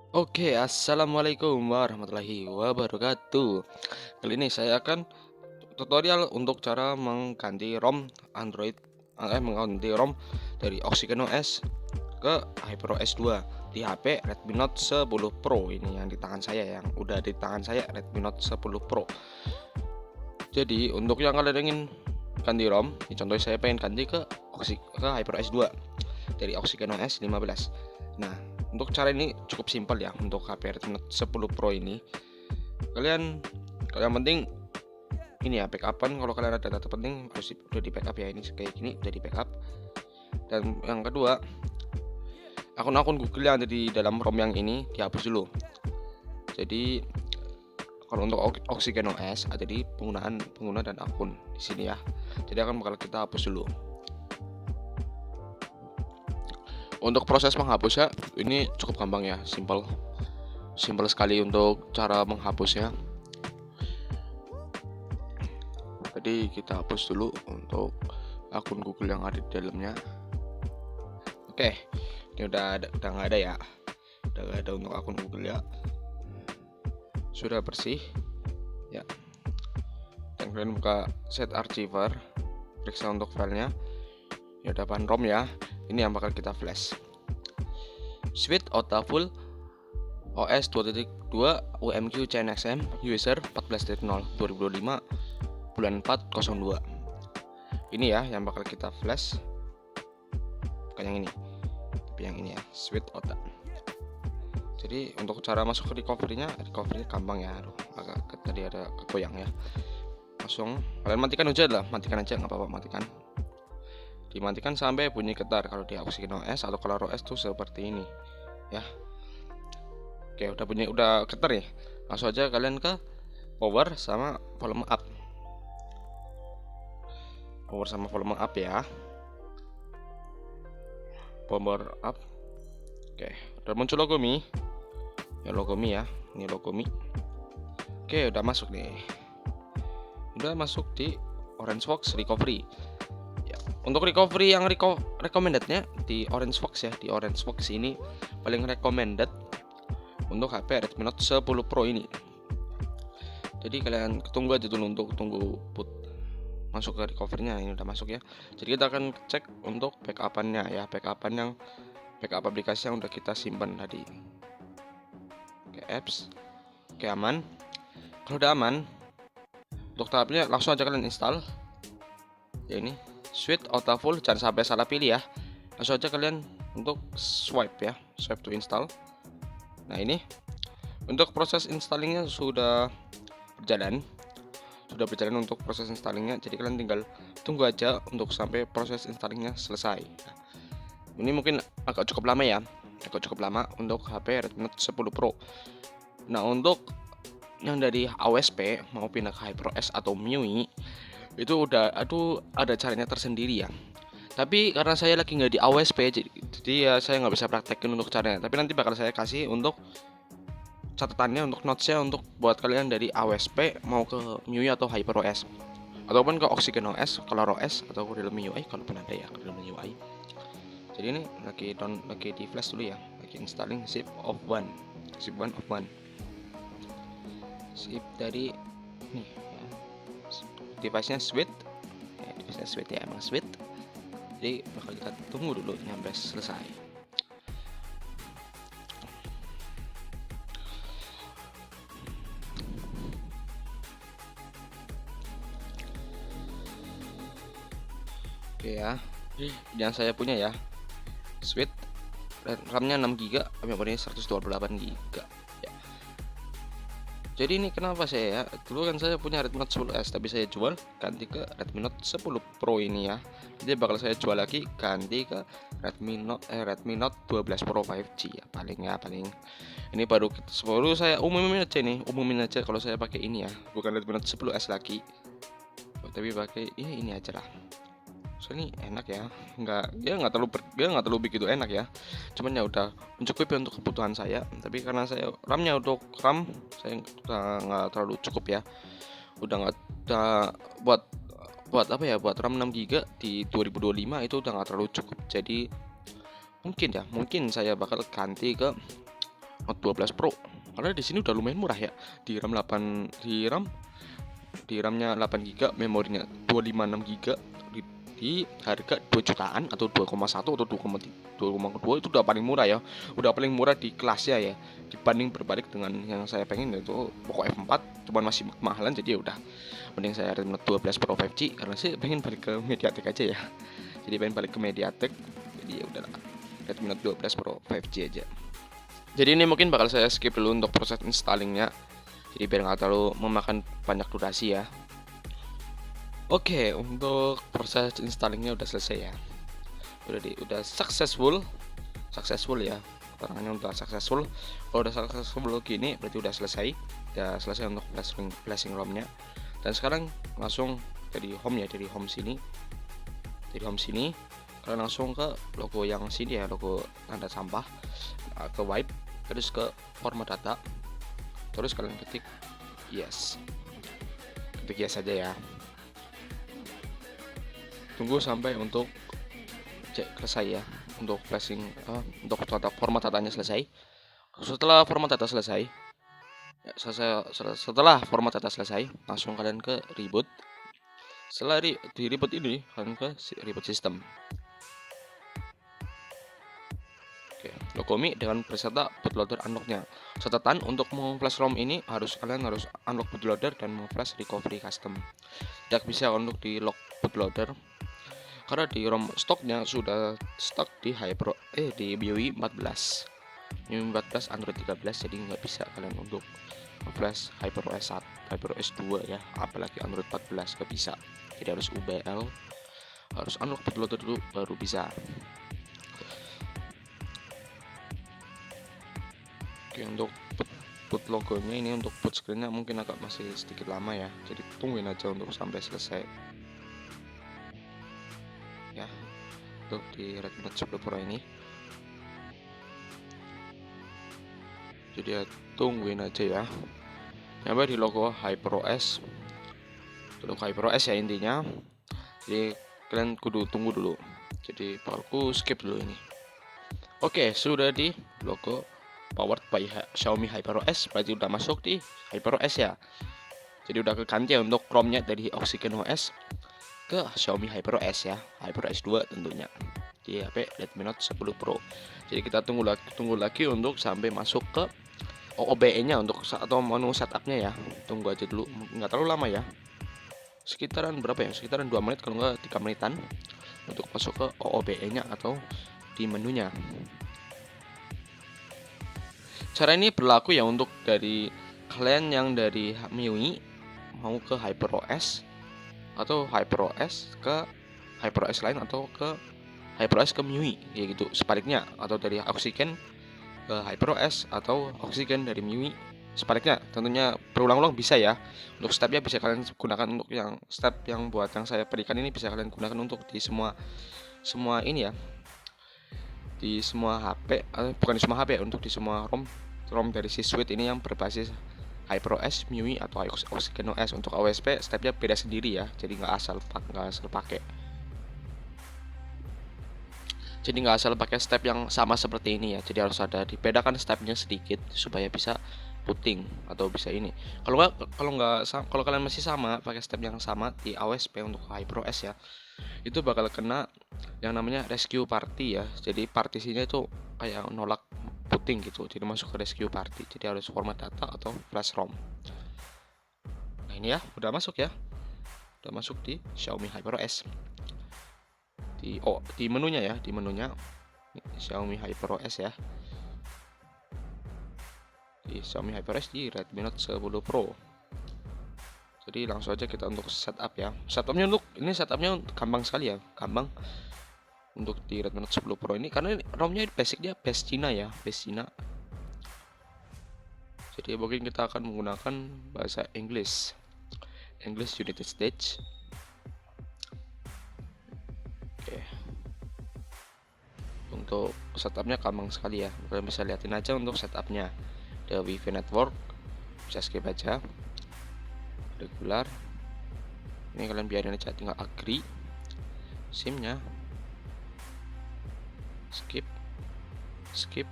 Oke, assalamualaikum warahmatullahi wabarakatuh. Kali ini saya akan tutorial untuk cara mengganti ROM Android, mengganti ROM dari Oxygen OS ke HyperOS 2 di HP Redmi Note 10 Pro ini yang di tangan saya, yang udah di tangan saya Redmi Note 10 Pro. Jadi untuk yang kalian ingin ganti ROM, contohnya saya pengen ganti ke HyperOS 2 dari Oxygen OS 15. Nah, untuk cara ini cukup simpel ya. Untuk HP Redmi Note 10 Pro ini, kalian yang penting ini ya, backupan. Kalau kalian ada data penting harus udah di backup ya. Ini kayak gini udah di backup. Dan yang kedua, akun-akun Google yang ada di dalam ROM yang ini dihapus dulu. Jadi kalau untuk Oxygen OS ada di pengguna dan akun di sini ya. Jadi akan bakal kita hapus dulu. Untuk proses menghapusnya ini cukup gampang ya, simple sekali untuk cara menghapusnya. Jadi kita hapus dulu untuk akun Google yang ada di dalamnya. Oke, ini udah nggak ada ya, udah nggak ada untuk akun Google ya, sudah bersih ya. Dan kalian buka set archiver, periksa untuk filenya. Ya udah bahan ROM ya, ini yang bakal kita flash. Sweet OTA Full OS 2.2 UMQ CNXM User 14.0 2025 bulan 4/02. Ini ya yang bakal kita flash, bukan yang ini tapi yang ini ya, Sweet OTA. Jadi untuk cara masuk ke recovery-nya gampang ya. Aduh, agak tadi ada kegoyang ya. Langsung kalian matikan aja lah, matikan aja nggak apa-apa, matikan. Dimatikan sampai bunyi getar kalau di Oxygen OS, atau kalau OS tuh seperti ini ya. Oke, udah bunyi, udah getar nih. Langsung aja kalian ke power sama volume up. Power sama volume up ya. Power up. Oke, udah muncul logo Mi. Ya logo Mi ya. Ini logo Mi. Oke, udah masuk nih. Udah masuk di Orangefox recovery. Untuk recovery yang recommendednya di Orangefox ya. Di Orangefox ini paling recommended untuk HP Redmi Note 10 Pro ini. Jadi kalian tunggu aja dulu untuk tunggu boot masuk ke recovery-nya. Ini udah masuk ya. Jadi kita akan cek untuk backup-annya ya, backup aplikasi yang udah kita simpan tadi. Oke, apps. Oke, aman. Kalau udah aman, untuk tahapnya langsung aja kalian install. Ya ini Sweet OTA Full, jangan sampai salah pilih ya. Langsung aja kalian untuk swipe ya, swipe to install. Nah ini untuk proses installingnya sudah berjalan untuk proses installingnya. Jadi kalian tinggal tunggu aja untuk sampai proses installingnya selesai. Ini mungkin agak cukup lama ya, untuk HP Redmi Note 10 Pro. Nah untuk yang dari AOSP mau pindah ke HyperOS atau MIUI itu ada caranya tersendiri ya. Tapi karena saya lagi nggak di AOSP, jadi ya saya nggak bisa praktekin untuk caranya. Tapi nanti bakal saya kasih untuk catatannya, untuk notesnya, untuk buat kalian dari AOSP mau ke MIUI atau HyperOS, ataupun ke Oxygen OS, Color OS, atau Realme UI kalau pun ada ya, Realme UI. Jadi ini lagi di flash dulu ya, lagi installing zip of one zip dari nih ya. Device-nya Sweet ya, emang Sweet. Jadi bakal kita tunggu dulu nyampe selesai. Oke ya, yang saya punya ya Sweet, RAM-nya 6GB, memorinya 128GB ya. Jadi ini kenapa saya ya, dulu kan saya punya Redmi Note 10S tapi saya jual ganti ke Redmi Note 10 Pro ini ya. Jadi bakal saya jual lagi ganti ke Redmi Note 12 Pro 5G ya, paling ini baru saya umumin aja kalau saya pakai ini ya, bukan Redmi Note 10S lagi, tapi pakai ini aja lah. Soalnya enak ya, nggak terlalu begitu enak ya, cuman ya udah mencukupi untuk kebutuhan saya. Tapi karena saya untuk RAM saya udah nggak terlalu cukup ya, udah nggak ada buat apa ya, buat RAM 6GB di 2025 itu udah nggak terlalu cukup. Jadi mungkin saya bakal ganti ke Note 12 Pro. Karena di sini udah lumayan murah ya. Di RAM 8 di RAM-nya 8 GB, memorinya 256 GB di harga 2 jutaan atau 2,1 atau 2,2 itu udah paling murah ya. Udah paling murah di kelasnya ya. Dibanding berbalik dengan yang saya pengen yaitu Poco F4, cuman masih mahalan, jadi ya udah mending saya Redmi Note 12 Pro 5G karena sih pengen balik ke MediaTek aja ya. Jadi pengen balik ke MediaTek. Jadi ya udah Redmi Note 12 Pro 5G aja. Jadi ini mungkin bakal saya skip dulu untuk proses installingnya. Jadi biar nggak terlalu memakan banyak durasi ya. Oke, untuk proses installingnya udah selesai ya. Udah successful ya. Keterangannya udah successful. Kalau udah successful gini berarti udah selesai untuk flashing ROM-nya. Dan sekarang langsung dari home ya, dari home sini. Kalian langsung ke logo yang sini ya, logo tanda sampah, ke wipe, terus ke format data, terus kalian ketik yes aja ya. Tunggu sampai untuk cek selesai ya, untuk flashing untuk format datanya selesai. Setelah format data selesai, langsung kalian ke reboot. Setelah di reboot ini kalian ke reboot system. Oke, Logomi dengan beserta bootloader unlocknya. Catatan untuk mengflash ROM ini kalian harus unlock bootloader dan mengflash recovery custom. Tidak bisa untuk di lock bootloader karena di ROM stoknya sudah stok di di MIUI 14, MIUI 14 Android 13, jadi nggak bisa kalian untuk flash HyperOS 1, HyperOS 2 ya, apalagi Android 14 nggak bisa. Jadi harus UBL, harus unlock bootloader dulu baru bisa. Oke, untuk boot logonya ini, untuk boot screennya mungkin agak masih sedikit lama ya, jadi tungguin aja untuk sampai selesai ya. Untuk di Redmi Note 10 Pro ini, jadi ya tungguin aja ya. Nyampe di logo HyperOS ya intinya. Jadi kalian kudu tunggu dulu, jadi bakal skip dulu ini. Oke, sudah di logo powered by Xiaomi HyperOS, berarti udah masuk di HyperOS ya. Jadi udah keganti ya untuk ROM-nya dari Oxygen OS ke Xiaomi HyperOS ya, HyperOS 2 tentunya di HP Redmi Note 10 Pro. Jadi kita tunggu lagi untuk sampai masuk ke OOBE-nya untuk atau menu setupnya ya. Tunggu aja dulu, nggak terlalu lama ya. Sekitaran berapa ya? Sekitaran 2 menit kalau nggak 3 menitan untuk masuk ke OOBE-nya atau di menunya. Cara ini berlaku ya untuk dari kalian yang dari MIUI mau ke HyperOS atau HyperOS ke HyperOS lain atau ke HyperOS ke MIUI ya gitu, sebaliknya, atau dari Oxygen ke HyperOS atau Oxygen dari MIUI sebaliknya. Tentunya berulang-ulang bisa ya. Untuk stepnya bisa kalian gunakan untuk yang step yang buat yang saya berikan ini, bisa kalian gunakan untuk di semua ini ya, di semua HP, bukan di semua HP ya, untuk di semua ROM dari si Suite ini yang berbasis HyperOS, MIUI atau Oxygen OS. Untuk OSP stepnya beda sendiri ya, jadi nggak asal pakai. Jadi nggak asal pakai step yang sama seperti ini ya. Jadi harus ada dibedakan stepnya sedikit supaya bisa putting atau bisa ini. Kalau kalian masih sama pakai step yang sama di OSP untuk HyperOS ya, itu bakal kena yang namanya rescue party ya. Jadi partisinya itu kayak nolak putting gitu, jadi masuk ke rescue party. Jadi harus format data atau flash ROM. Nah ini ya, udah masuk di Xiaomi HyperOS. Di menunya ya, Xiaomi HyperOS ya, di Xiaomi HyperOS di Redmi Note 10 Pro. Jadi langsung aja kita untuk setup ya. Setupnya gampang sekali ya, gampang untuk di Redmi Note 10 Pro ini, karena ROM-nya basicnya base Cina ya, base Cina. Jadi mungkin kita akan menggunakan bahasa English United States. Untuk setupnya gampang sekali ya, kalian bisa liatin aja untuk setupnya. Ada WiFi network, bisa skip aja. Regular, ini kalian biarin aja, tinggal agree. SIM-nya skip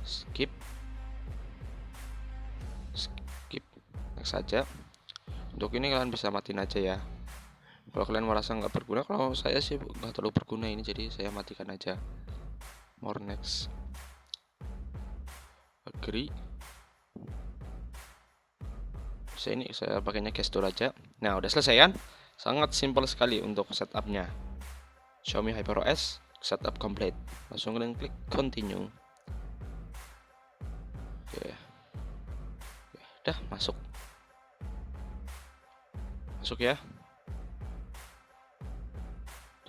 skip next saja. Untuk ini kalian bisa matiin aja ya. Kalau kalian merasa nggak berguna, kalau saya sih nggak terlalu berguna ini, jadi saya matikan aja. More, next, agree. Ini saya pakainya gestur aja. Nah, udah selesai kan? Sangat simpel sekali untuk setupnya. Xiaomi HyperOS setup complete. Langsung kalian klik continue. Oke. Udah masuk ya.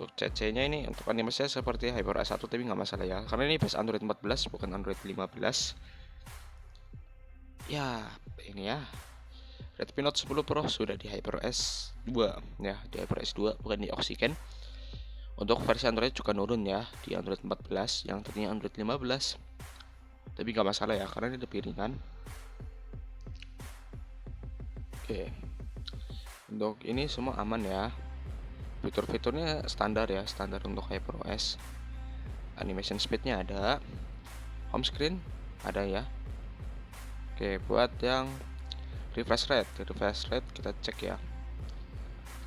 Untuk CC nya ini untuk animasinya seperti HyperOS 1, tapi nggak masalah ya, karena ini base Android 14 bukan Android 15 ya. Ini ya, Redmi Note 10 Pro sudah di HyperOS 2 ya, di HyperOS 2 bukan di Oxygen. Untuk versi Android juga nurun ya, di Android 14 yang tadinya Android 15, tapi nggak masalah ya, karena ini lebih ringan. Oke, untuk ini semua aman ya. Fitur-fiturnya standar ya, standar untuk HyperOS. Animation speednya ada, home screen ada ya. Oke, buat yang refresh rate kita cek ya.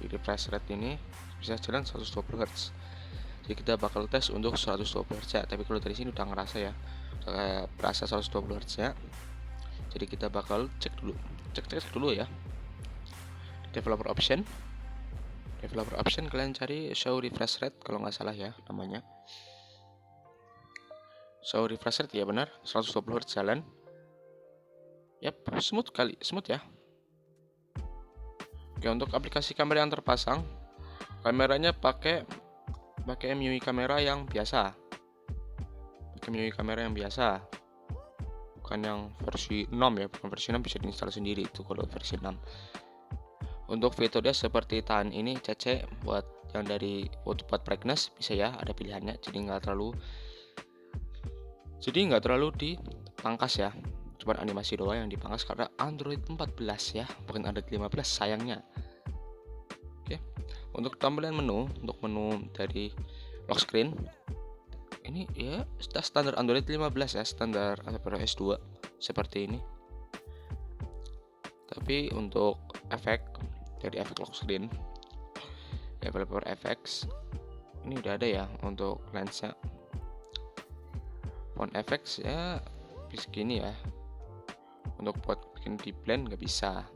Di refresh rate ini bisa jalan 120 Hz. Jadi kita bakal tes untuk 120 Hz ya. Tapi kalau dari sini udah ngerasa ya, udah berasa 120 Hz ya. Jadi kita bakal cek dulu ya. Developer option kalian cari show refresh rate kalau nggak salah ya namanya. Show refresh rate ya, benar 120 Hz jalan. Yap, smooth ya. Oke, untuk aplikasi kamera yang terpasang, kameranya pakai MIUI kamera yang biasa. Bukan yang versi 6 ya, bukan versi 6 bisa diinstal sendiri itu kalau versi 6. Untuk fiturnya seperti tahan ini CC buat yang dari buat brightness bisa ya, ada pilihannya, jadi nggak terlalu dipangkas ya. Cuman animasi doang yang dipangkas karena Android 14 ya, bukan Android 15 sayangnya. Oke. Untuk tampilan menu, untuk menu dari lock screen ini ya standar Android 15 ya, standar HyperOS 2 seperti ini. Tapi untuk efek lock screen, developer effects ini udah ada ya. Untuk lensnya, font effects ya bisa gini ya. Untuk buat bikin di blend nggak bisa.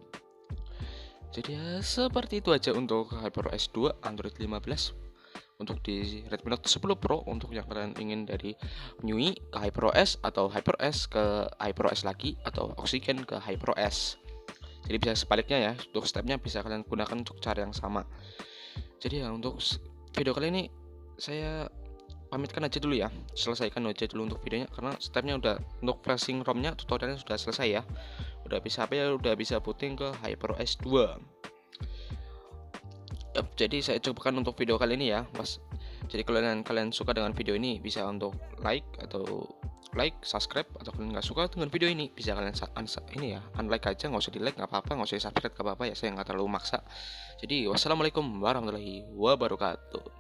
Jadi ya seperti itu aja untuk HyperOS 2 Android 15 untuk di Redmi Note 10 Pro. Untuk yang kalian ingin dari MIUI ke HyperOS, atau HyperOS ke HyperOS lagi, atau Oxygen ke HyperOS. Jadi bisa sebaliknya ya, untuk stepnya bisa kalian gunakan untuk cara yang sama. Jadi ya untuk video kali ini saya pamitkan aja dulu ya, selesaikan aja dulu untuk videonya, karena stepnya udah, untuk flashing ROM-nya tutorialnya sudah selesai ya. Udah bisa booting ke HyperOS 2. Yap, jadi saya cukupkan untuk video kali ini ya, Mas. Jadi kalau kalian suka dengan video ini bisa untuk like, subscribe, atau kalian nggak suka dengan video ini bisa kalian unlike aja, nggak usah di like, nggak apa-apa, nggak usah di subscribe, nggak apa-apa ya, saya nggak terlalu maksa. Jadi wassalamualaikum warahmatullahi wabarakatuh.